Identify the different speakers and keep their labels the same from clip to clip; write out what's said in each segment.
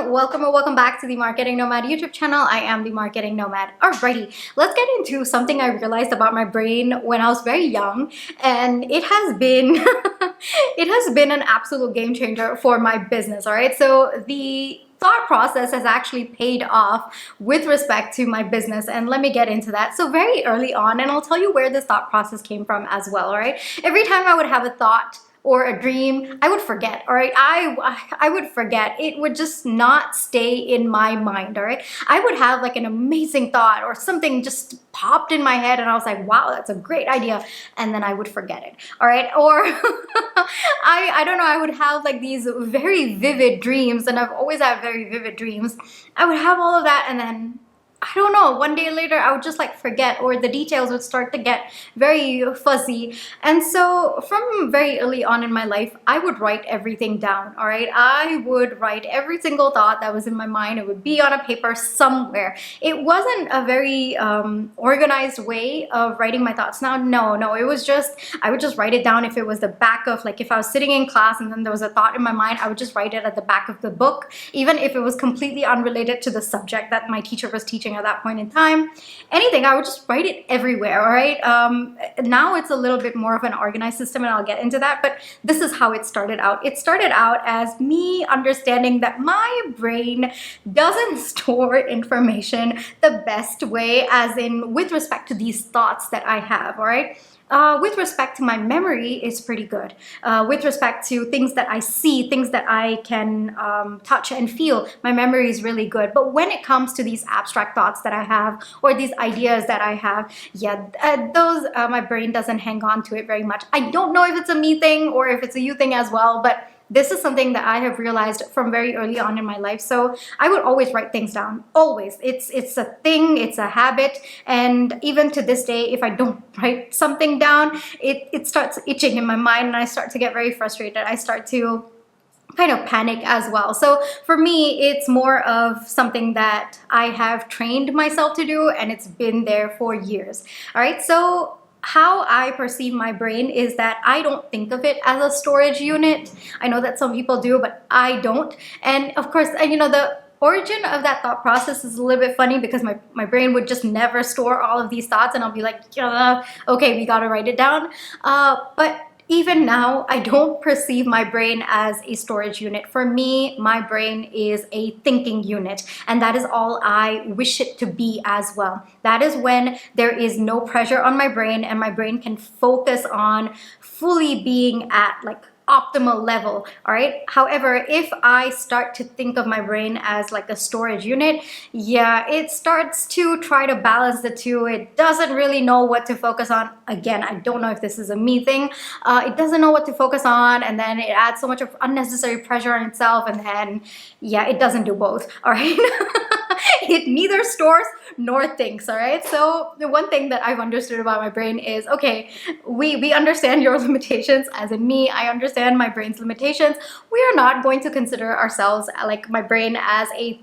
Speaker 1: everyone, welcome or welcome back to the Marketing Nomad YouTube channel. I am the Marketing Nomad. Alrighty, let's get into something I realized about my brain when I was very young, and it has been it has been an absolute game changer for my business. All right, so the thought process has actually paid off with respect to my business, and let me get into that. So very early on, and I'll tell you where this thought process came from as well. All right, every time I would have a thought or a dream, I would forget. All right, I would forget. It would just not stay in my mind. All right, I would have like an amazing thought or something just popped in my head, and I was like, wow, that's a great idea, and then I would forget it. All right, or I don't know, I would have like these very vivid dreams, and I've always had very vivid dreams. I would have all of that, and then I don't know, one day later I would just like forget, or the details would start to get very fuzzy. And so from very early on in my life, I would write everything down. All right, I would write every single thought that was in my mind. It would be on a paper somewhere. It wasn't a very organized way of writing my thoughts. Now, no, it was just, I would just write it down. If it was the back of, like, if I was sitting in class and then there was a thought in my mind, I would just write it at the back of the book, even if it was completely unrelated to the subject that my teacher was teaching at that point in time. Anything, I would just write it everywhere. All right, now it's a little bit more of an organized system, and I'll get into that, but this is how it started out. It started out as me understanding that my brain doesn't store information the best way, as in with respect to these thoughts that I have. All right, with respect to my memory, is pretty good. With respect to things that I see, things that I can touch and feel, my memory is really good. But when it comes to these abstract thoughts that I have, or these ideas that I have, those my brain doesn't hang on to it very much. I don't know if it's a me thing or if it's a you thing as well, but this is something that I have realized from very early on in my life. So I would always write things down, always. It's a thing, it's a habit. And even to this day, if I don't write something down, it starts itching in my mind, and I start to get very frustrated. I start to kind of panic as well. So for me, it's more of something that I have trained myself to do, and it's been there for years. All right, so how I perceive my brain is that I don't think of it as a storage unit. I know that some people do, but I don't. And of course, you know, the origin of that thought process is a little bit funny, because my brain would just never store all of these thoughts, and I'll be like, okay, we gotta write it down. But even now, I don't perceive my brain as a storage unit. For me, my brain is a thinking unit, and that is all I wish it to be as well. That is when there is no pressure on my brain, and my brain can focus on fully being at like optimal level. All right, however, if I start to think of my brain as like a storage unit, it starts to try to balance the two. It doesn't really know what to focus on. Again, I don't know if this is a me thing. It doesn't know what to focus on, and then it adds so much of unnecessary pressure on itself, and then it doesn't do both. All right. It neither stores nor thinks. All right, so the one thing that I've understood about my brain is, okay, we understand your limitations, as in me, I understand my brain's limitations. We are not going to consider ourselves, like my brain, as a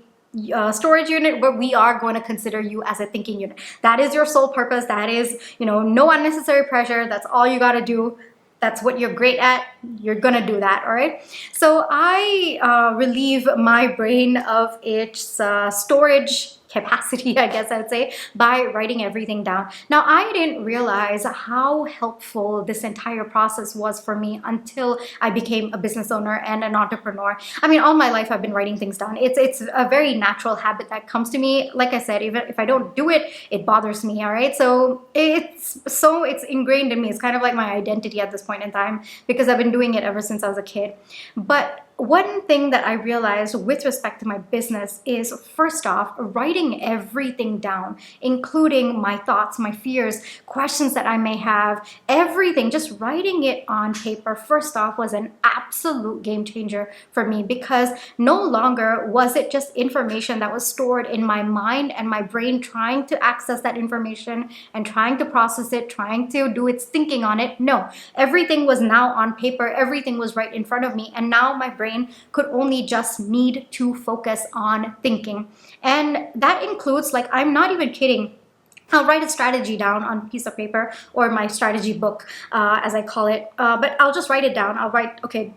Speaker 1: storage unit, but we are going to consider you as a thinking unit. That is your sole purpose. That is, no unnecessary pressure. That's all you got to do. That's what you're great at. You're gonna do that. All right, so I relieve my brain of its storage capacity, I guess I would say, by writing everything down. Now, I didn't realize how helpful this entire process was for me until I became a business owner and an entrepreneur. I mean, all my life I've been writing things down. It's a very natural habit that comes to me. Like I said, even if I don't do it, it bothers me. All right, so it's ingrained in me. It's kind of like my identity at this point in time, because I've been doing it ever since I was a kid. But one thing that I realized with respect to my business is, first off, writing everything down, including my thoughts, my fears, questions that I may have, everything, just writing it on paper, first off, was an absolute game changer for me, because no longer was it just information that was stored in my mind and my brain trying to access that information and trying to process it, trying to do its thinking on it. No, everything was now on paper, everything was right in front of me, and now my brain could only just need to focus on thinking. And that includes, like, I'm not even kidding, I'll write a strategy down on a piece of paper, or my strategy book, as I call it, but I'll just write it down. I'll write, okay,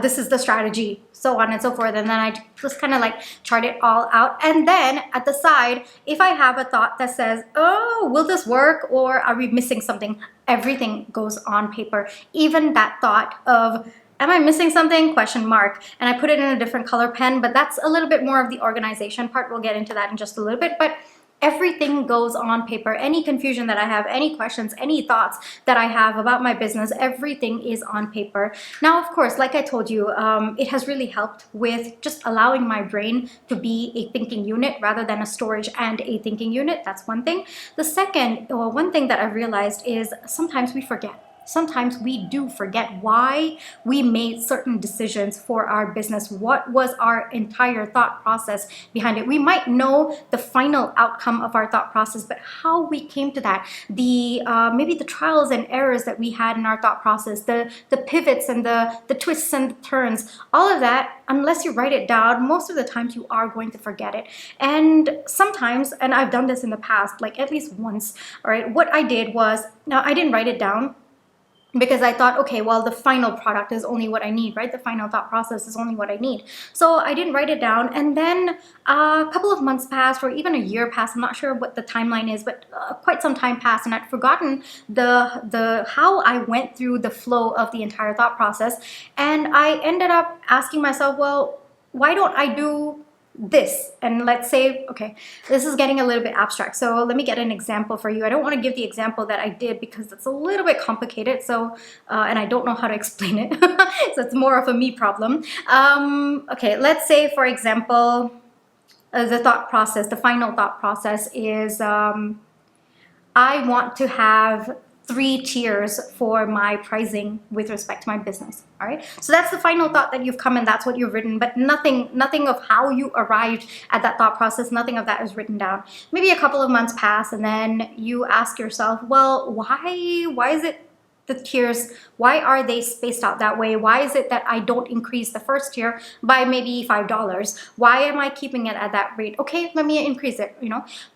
Speaker 1: this is the strategy, so on and so forth. And then I just kind of like chart it all out. And then at the side, if I have a thought that says, oh, will this work, or are we missing something, everything goes on paper. Even that thought of, am I missing something? Question mark. And I put it in a different color pen, but that's a little bit more of the organization part. We'll get into that in just a little bit. But everything goes on paper. Any confusion that I have, any questions, any thoughts that I have about my business, everything is on paper. Now, of course, like I told you, it has really helped with just allowing my brain to be a thinking unit rather than a storage and a thinking unit. That's one thing. The second, one thing that I realized is sometimes we forget. Sometimes we do forget why we made certain decisions for our business. What was our entire thought process behind it? We might know the final outcome of our thought process, but how we came to that, maybe the trials and errors that we had in our thought process, the pivots and the twists and the turns, all of that, unless you write it down, most of the times you are going to forget it. And sometimes, and I've done this in the past, like at least once, all right, what I did was, now I didn't write it down, because I thought, okay, well, the final product is only what I need, right? The final thought process is only what I need. So I didn't write it down. And then a couple of months passed, or even a year passed. I'm not sure what the timeline is, but quite some time passed, and I'd forgotten how I went through the flow of the entire thought process. And I ended up asking myself, well, why don't I do this? And let's say, okay, this is getting a little bit abstract, so let me get an example for you. I don't want to give the example that I did because it's a little bit complicated, so and I don't know how to explain it. So it's more of a me problem. Okay, let's say, for example, the thought process, the final thought process is I want to have 3 tiers for my pricing with respect to my business. All right, so that's the final thought that you've come, and that's what you've written, but nothing of how you arrived at that thought process, nothing of that is written down. Maybe a couple of months pass, and then you ask yourself, well, why is it the tiers, why are they spaced out that way? Why is it that I don't increase the first tier by maybe $5? Why am I keeping it at that rate? Okay, let me increase it,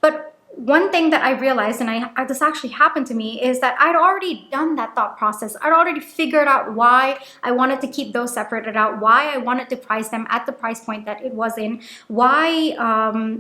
Speaker 1: But one thing that I realized, and this actually happened to me, is that I'd already done that thought process. I'd already figured out why I wanted to keep those separated out, why I wanted to price them at the price point that it was in, why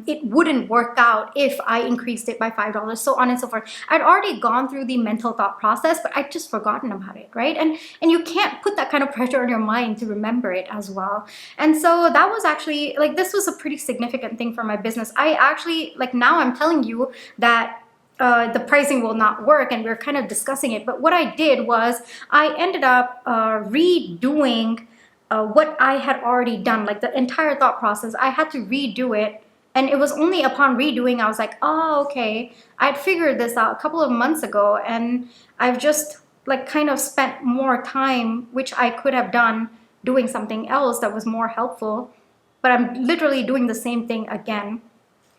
Speaker 1: it wouldn't work out if I increased it by $5, so on and so forth. I'd already gone through the mental thought process, but I'd just forgotten about it, right? And you can't put that kind of pressure on your mind to remember it as well. And so that was actually, like, this was a pretty significant thing for my business. I actually, like, now I'm telling you that the pricing will not work, and we're kind of discussing it. But what I did was I ended up redoing what I had already done, like the entire thought process. I had to redo it, and it was only upon redoing I was like, oh, okay, I'd figured this out a couple of months ago, and I've just like kind of spent more time, which I could have done doing something else that was more helpful, but I'm literally doing the same thing again.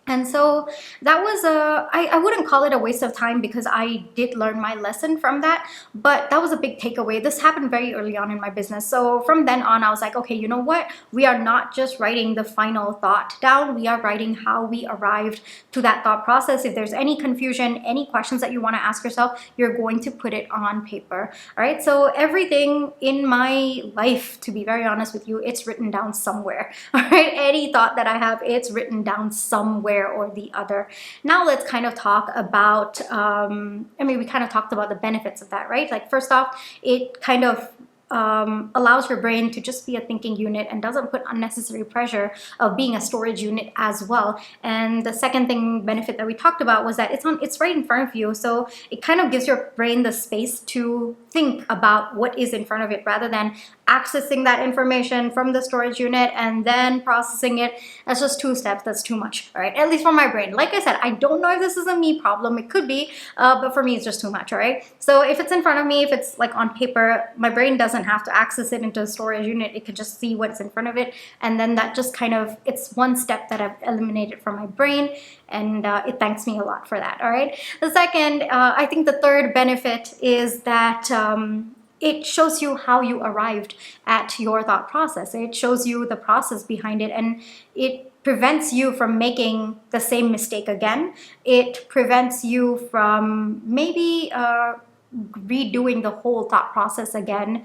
Speaker 1: And so that was I wouldn't call it a waste of time, because I did learn my lesson from that, but that was a big takeaway. This happened very early on in my business. So from then on, I was like, okay, you know what? We are not just writing the final thought down. We are writing how we arrived to that thought process. If there's any confusion, any questions that you want to ask yourself, you're going to put it on paper. All right. So everything in my life, to be very honest with you, it's written down somewhere. All right. Any thought that I have, it's written down somewhere or the other. Now let's kind of talk about, we kind of talked about the benefits of that, right? Like, first off, it kind of allows your brain to just be a thinking unit and doesn't put unnecessary pressure of being a storage unit as well. And the second benefit that we talked about was that it's right in front of you, so it kind of gives your brain the space to think about what is in front of it, rather than accessing that information from the storage unit and then processing it. That's just 2 steps. That's too much, all right? At least for my brain. Like I said, I don't know if this is a me problem. It could be, but for me, it's just too much, all right? So if it's in front of me, if it's like on paper, my brain doesn't have to access it into a storage unit. It could just see what's in front of it, and then that just kind of, it's one step that I've eliminated from my brain, and it thanks me a lot for that, all right? The second, I think the third benefit is that it shows you how you arrived at your thought process. It shows you the process behind it, and it prevents you from making the same mistake again. It prevents you from maybe redoing the whole thought process again.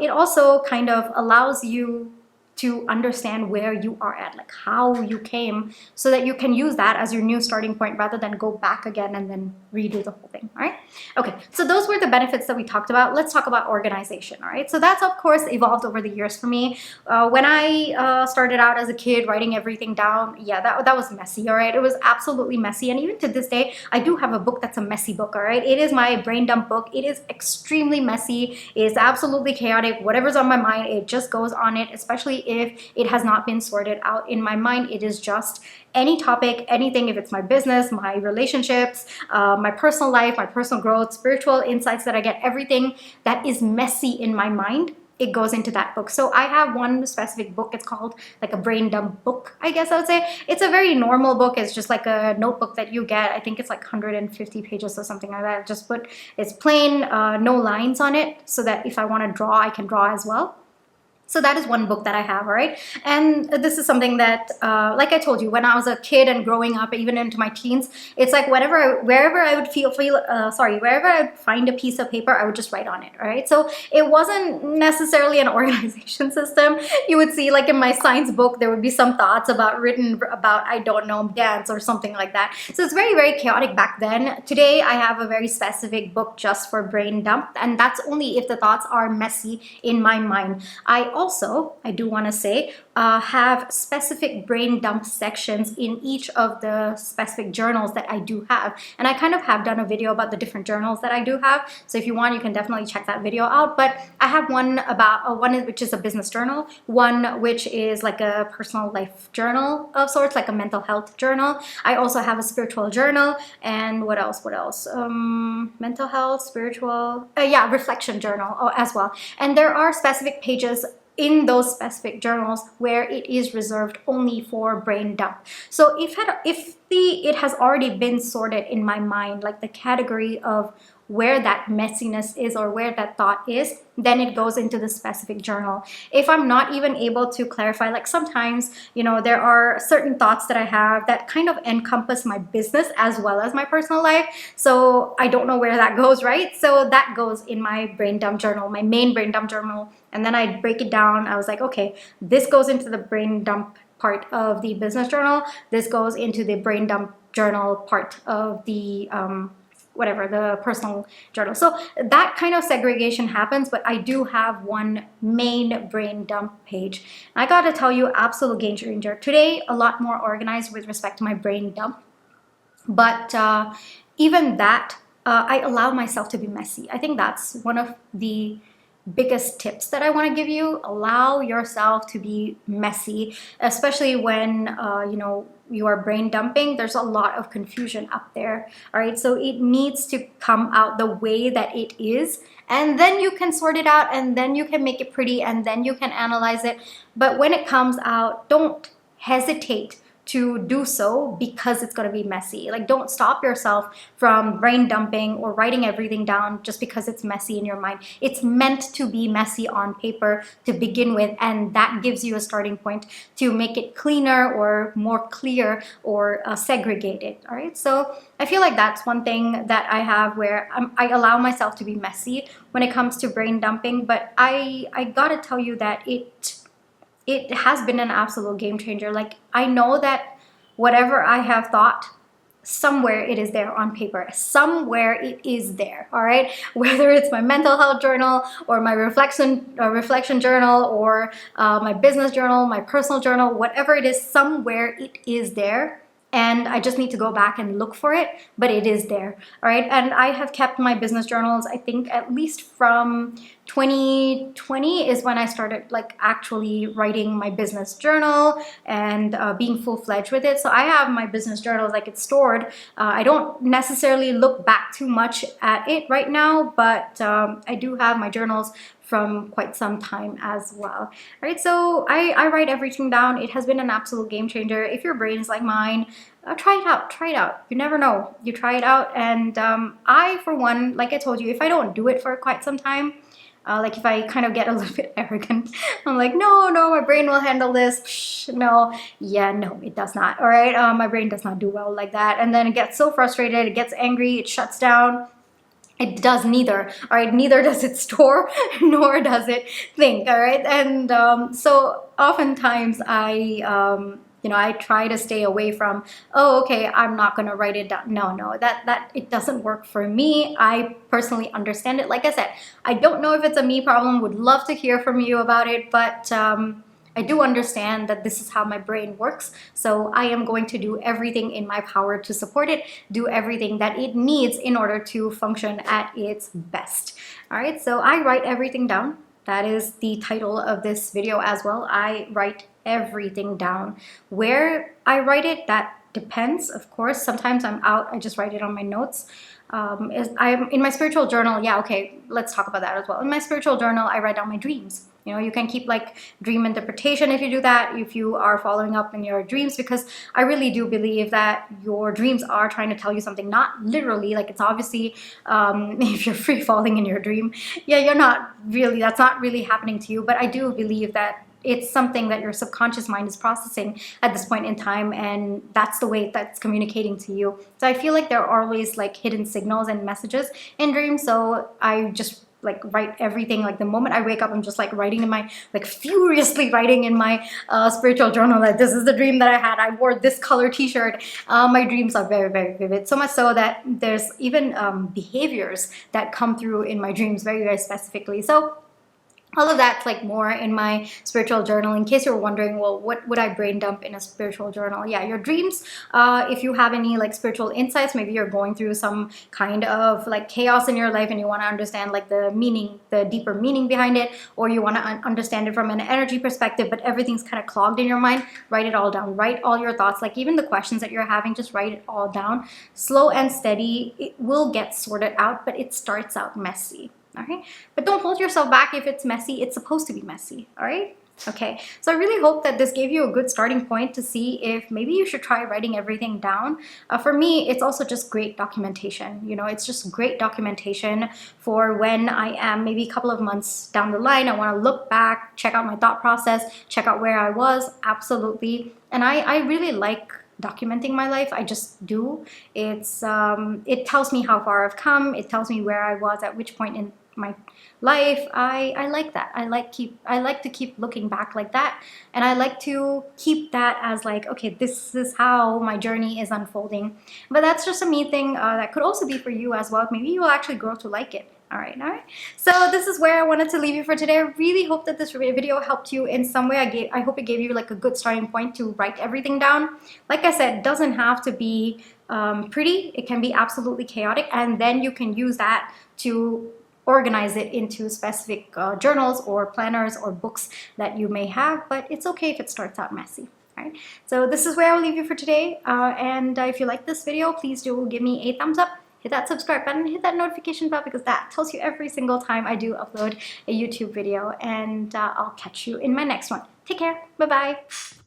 Speaker 1: It also kind of allows you to understand where you are at, like how you came, so that you can use that as your new starting point rather than go back again and then redo the whole thing. All right. Okay, so those were the benefits that we talked about. Let's talk about organization. All right, so that's of course evolved over the years for me. When I started out as a kid writing everything down, yeah, that was messy. All right, it was absolutely messy, and even to this day I do have a book that's a messy book. All right, it is my brain dump book. It is extremely messy. It's absolutely chaotic. Whatever's on my mind, it just goes on it, especially if it has not been sorted out in my mind. It is just any topic, anything, if it's my business, my relationships, my personal life, my personal growth, spiritual insights that I get, everything that is messy in my mind, it goes into that book. So I have one specific book. It's called like a brain dump book, I guess I would say. It's a very normal book. It's just like a notebook that you get. I think it's like 150 pages or something like that. Just put, it's plain, no lines on it, so that if I want to draw, I can draw as well. So that is one book that I have, all right? And this is something that, like I told you, when I was a kid and growing up, even into my teens, it's like wherever I would wherever I would find a piece of paper, I would just write on it, all right? So it wasn't necessarily an organization system. You would see, like in my science book, there would be some thoughts written about, I don't know, dance or something like that. So it's very, very chaotic back then. Today, I have a very specific book just for brain dump, and that's only if the thoughts are messy in my mind. I do want to say, have specific brain dump sections in each of the specific journals that I do have. And I kind of have done a video about the different journals that I do have. So if you want, you can definitely check that video out. But I have one about, which is a business journal, one which is like a personal life journal of sorts, like a mental health journal. I also have a spiritual journal, and what else? Mental health, spiritual, reflection journal as well. And there are specific pages in those specific journals where it is reserved only for brain dump. So if it has already been sorted in my mind, like the category of where that messiness is or where that thought is, then it goes into the specific journal. If I'm not even able to clarify, like sometimes, there are certain thoughts that I have that kind of encompass my business as well as my personal life. So I don't know where that goes, right? So that goes in my brain dump journal, my main brain dump journal. And then I break it down. I was like, okay, this goes into the brain dump part of the business journal. This goes into the brain dump journal part of the the personal journal. So that kind of segregation happens, but I do have one main brain dump page. And I gotta tell you, absolute game changer. Today, a lot more organized with respect to my brain dump. But even that, I allow myself to be messy. I think that's one of the biggest tips that I want to give you. Allow yourself to be messy, especially when you are brain dumping. There's a lot of confusion up there, all right? So it needs to come out the way that it is, and then you can sort it out, and then you can make it pretty, and then you can analyze it. But when it comes out, don't hesitate to do so because it's going to be messy. Like, don't stop yourself from brain dumping or writing everything down just because it's messy in your mind. It's meant to be messy on paper to begin with, and that gives you a starting point to make it cleaner or more clear or segregated. All right, so I feel like that's one thing that I have where I allow myself to be messy when it comes to brain dumping. But I gotta tell you that it has been an absolute game changer. Like, I know that whatever I have thought, somewhere it is there on paper. Somewhere it is there, all right? Whether it's my mental health journal or my reflection journal or my business journal, my personal journal, whatever it is, somewhere it is there. And I just need to go back and look for it, but it is there, all right? And I have kept my business journals, I think at least from 2020 is when I started like actually writing my business journal and being full-fledged with it. So I have my business journals, like it's stored. I don't necessarily look back too much at it right now, but I do have my journals from quite some time as well. Right, so I write everything down. It has been an absolute game changer. If your brain is like mine, try it out. You never know. You try it out. And I, for one, like I told you, if I don't do it for quite some time, like if I kind of get a little bit arrogant, I'm like, no, my brain will handle this. No, it does not. All right, my brain does not do well like that. And then it gets so frustrated, it gets angry, it shuts down. it does neither. All right, neither does it store nor does it think. All right, and so oftentimes I try to stay away from, oh, okay, I'm not gonna write it down. No, that it doesn't work for me. I personally understand it. Like I said, I don't know if it's a me problem. Would love to hear from you about it, but I do understand that this is how my brain works. So I am going to do everything in my power to support it, do everything that it needs in order to function at its best. All right, so I write everything down. That is the title of this video as well. I write everything down. Where I write it, that depends, of course. Sometimes I'm out, I just write it on my notes. I'm in my spiritual journal. Yeah, okay, let's talk about that as well. In my spiritual journal, I write down my dreams. You know, you can keep like dream interpretation if you do that, if you are following up in your dreams, because I really do believe that your dreams are trying to tell you something, not literally, like it's obviously, if you're free falling in your dream, yeah, you're not really, that's not really happening to you, but I do believe that it's something that your subconscious mind is processing at this point in time, and that's the way that's communicating to you. So I feel like there are always like hidden signals and messages in dreams, so I just like write everything. Like the moment I wake up, I'm just like writing in my, like furiously writing in my spiritual journal that this is the dream that I had. I wore this color t-shirt. My dreams are very, very vivid. So much so that there's even behaviors that come through in my dreams very, very specifically. So all of that's like more in my spiritual journal. In case you're wondering, well, what would I brain dump in a spiritual journal? Yeah, your dreams. If you have any like spiritual insights, maybe you're going through some kind of like chaos in your life and you want to understand like the meaning, the deeper meaning behind it, or you want to understand it from an energy perspective, but everything's kind of clogged in your mind, write it all down. Write all your thoughts, like even the questions that you're having, just write it all down. Slow and steady, it will get sorted out, but it starts out messy. All right, but don't hold yourself back if it's messy. It's supposed to be messy. All right. Okay, so I really hope that this gave you a good starting point to see if maybe you should try writing everything down. For me, it's also just great documentation. You know, it's just great documentation for when I am maybe a couple of months down the line. I want to look back, check out my thought process, check out where I was. Absolutely. And I really like documenting my life. I just do. It's it tells me how far I've come. It tells me where I was at which point in my life. I like that. I like to keep looking back like that, and I like to keep that as like, okay, this is how my journey is unfolding. But that's just a me thing. That could also be for you as well. Maybe you will actually grow to like it. All right. So this is where I wanted to leave you for today. I really hope that this video helped you in some way. I hope it gave you like a good starting point to write everything down. Like I said, it doesn't have to be pretty. It can be absolutely chaotic, and then you can use that to organize it into specific journals or planners or books that you may have, but it's okay if it starts out messy. Right? So this is where I'll leave you for today. And if you like this video, please do give me a thumbs up, hit that subscribe button, hit that notification bell, because that tells you every single time I do upload a YouTube video. And I'll catch you in my next one. Take care. Bye-bye.